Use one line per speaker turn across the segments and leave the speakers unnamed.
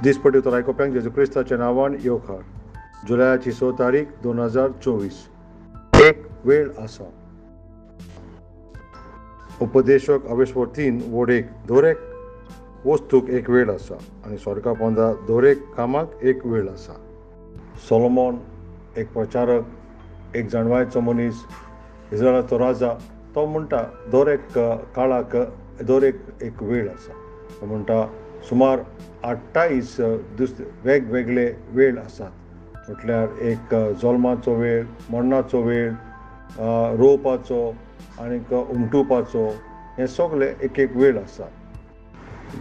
दिसपट्टी उतर आयकोप्यांक जेजू क्रिस्ताच्या नांवान येवकार. जुलयाची 6 तारीख 2024. एक वेळ आसा. उपदेशक आवेशवर 3 वोडेक दरेक वस्तूक एक वेळ आसा आनी स्वर्गा पोंदा दरेक कामाक एक वेळ आसा. सोलोमोन एक प्रचारक, एक जाणवायेचो मनीस, इस्रायलाचो राजा, तो म्हणटा दरेक काळाक दरेक एक वेळ आसा. तो म्हणटा सुमार 28 वेगवेगळे वेळ आसात. म्हटल्यार एक जल्माचो वेळ, मरणाचो वेळ, रोवपाचो आनीक उमटुपाचो, हे सगळे एक एक वेळ आसा.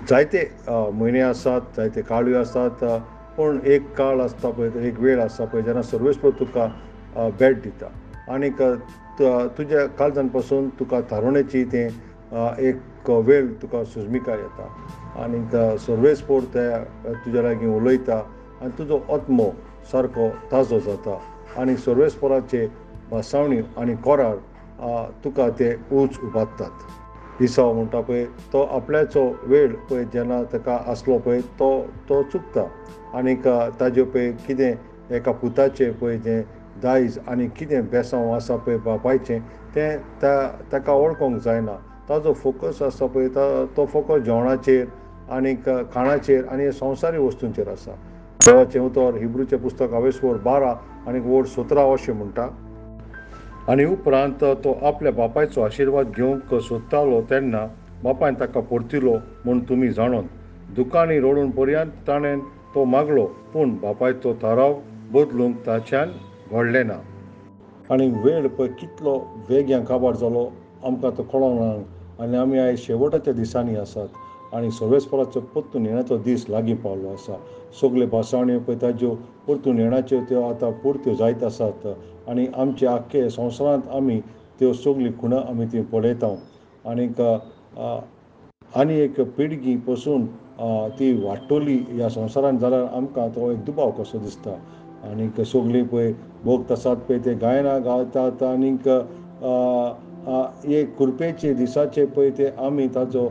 जायते म्हयने आसात, जायते काळूय आसात, पूण एक काळ आसता पळय, एक वेळ आसा पळय, जेन्ना सर्वेस्पर तुका भेट दिता आनीक तुज्या काळजान पासून तुका थारोवण्याची तें एक वेळ तुका सुजमिकाय येता आनीक सर्वेस्पर ते तुज्या लागीं उलयता आनी तुजो आत्मो सारको ताजो जाता आनी सर्वेस्पराचे भासावणी आनी कोरार तुका ते उंच उबारतात. इसाव म्हणटा पळय, तो आपल्याचो वेळ पळय जेन्ना ताका आसलो पळय तो चुकता आनीक ताजे पळय कितें एका पुताचें पळय जें दायज आनी कितें बेसांव आसा पळय बापायचें तें ताका वळखोंक जायना. ताजो फोकस आसा पळय तो फोकस जेवणाचेर आनीक खाणाचेर आनी संवसारी वस्तूंचेर आसा. देवाचें उतर हिब्रूचें पुस्तक 12 आनीक वोड 17 अशें म्हणटा. आनी उपरांत तो आपल्या बापायचो आशिर्वाद घेवंक सोदतालो तेन्ना बापायन ताका परतिलो म्हूण तुमी जाणोन. दुखांनी रडून पर्यंत ताणें तो मागलो, पूण बापायचो थाराव बदलूंक ताच्यान घडलें ना. आनी वेळ पळय कितलो वेग्यान काबार जालो आमकां तो कळोंक ना आनी आमी आयज शेवटाच्या दिसांनी आसात आनी सर्वेस्पराचो परतून येण्याचो दीस लागीं पावलो आसा. सगळे भासावण्यो पळय ताज्यो परतून येण्याच्यो त्यो आतां पुर्त्यो जायत आसात आनी आमचे आख्खे संवसारांत आमी त्यो सगळीं खुणां आमी ती पळयता आनीक आनी एक पिळगी पासून ती वाडटली ह्या संवसारांत जाल्यार आमकां तो एक दुबाव कसो दिसता. आनीक सगळीं पळय भोक्त आसात पळय ते गायनां गायतात आनीक एक कुरपेचे दिसाचे पळय ते आमी ताजो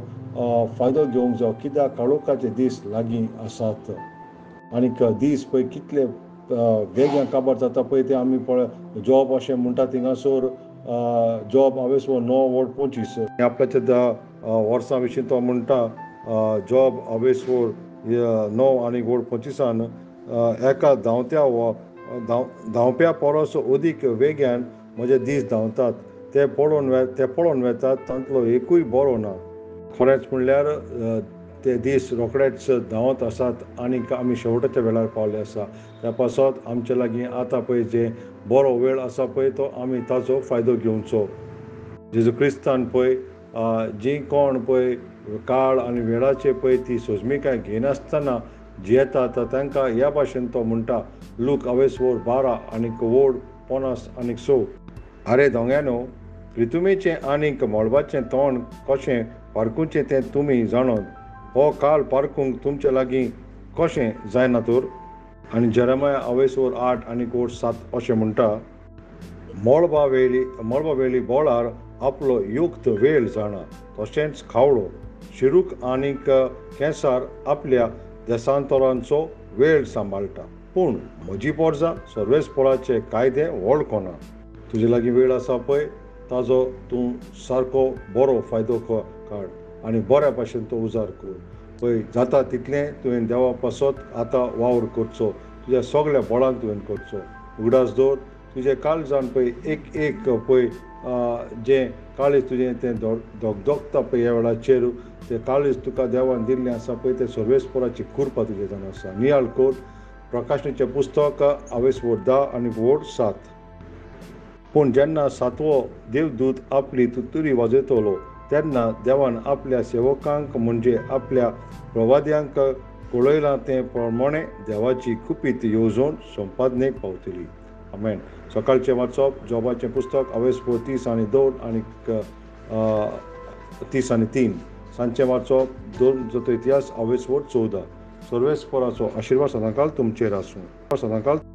फायदो घेवंक जाय, कित्याक काळोखाचे दीस लागीं आसात. आनीक दीस पळय कितले वेग्यान काबार जाता पळय ते आमी पळय. जॉब अशें म्हणटा थिंगासोर जॉब 9:25 आपल्याच्या वर्सां विशीं तो म्हणटा जॉब 9:25 एका धांवप्या परस अदीक वेग्यान म्हजे दीस धांवतात. ते पळोवन वेतात तांतलो एकूय बरो ना. खरेंच म्हणल्यार ते दीस रोखडेच धांवत आसात आनीक आमी शेवटाच्या वेळार पावले आसा. त्या पासत आमचे लागीं आतां पळय जे बरो वेळ आसा पळय तो आमी ताजो फायदो घेवचो. जेजू क्रिस्तान पळय जी कोण पळय काळ आनी वेळाचे पळय ती सोजमिकाय घेयनासतना जियेतात तांकां ह्या भाशेन तो म्हणटा. लूक 12 आनीक वोड 50 आनीक 6. आरे दोंग्यानो, प्रितुमेचें आनीक मळबाचें तोंड कशें पारखुचें तें तुमी जाणोन. हो काळ पारखूंक तुमचे लागीं कशें जायना तर. आनी जेरेमाया 8 आनीक वोड 7 अशें म्हणटा. मळबा वेळी बोळार आपलो युक्त वेळ जाणा, तशेंच खावडो शिरूक आनीक केंसार आपल्या देसांतरांचो वेळ सांबाळटा. पूण म्हजी पोरजां सर्वेस्पराचे कायदे वळखना. तुजे लागीं वेळ आसा पळय ताजो तूं सारको बरो फायदो काड आनी बऱ्या भाशेन तो उजार कर. पळय जाता तितलें तुवें देवा पासत आतां वावर करचो. तुज्या सगळ्या बळान तुवें करचो. उगडास दवर तुजे काळजान पळय एक पळय जें काळीज तुजें तें धगधगता पळय ह्या वेळाचेर तें काळीज तुका देवान दिल्लें आसा पळय तें सर्वेस्पराची कृपा तुजे जावन आसा. नियाळ कर. प्रकाशणेचें पुस्तक 10 आनीक वोड 7. पूण जेन्ना 7वो देवदूत आपली तुतुरी वाजयतलो तेन्ना देवान आपल्या सेवकांक म्हणजे आपल्या प्रवाद्यांक कळयलां ते प्रमाणें देवाची कुपीत येवजण संपादनेक पावतली. आमेन. सकाळचें वाचप जॉबाचें पुस्तक 30 आनी 2 आनीक 30 आनी 3. सांजचें वाचप 2 इतिहास 14. सर्वेस्पराचो आशिर्वाद सदांकाळ तुमचेर आसूं.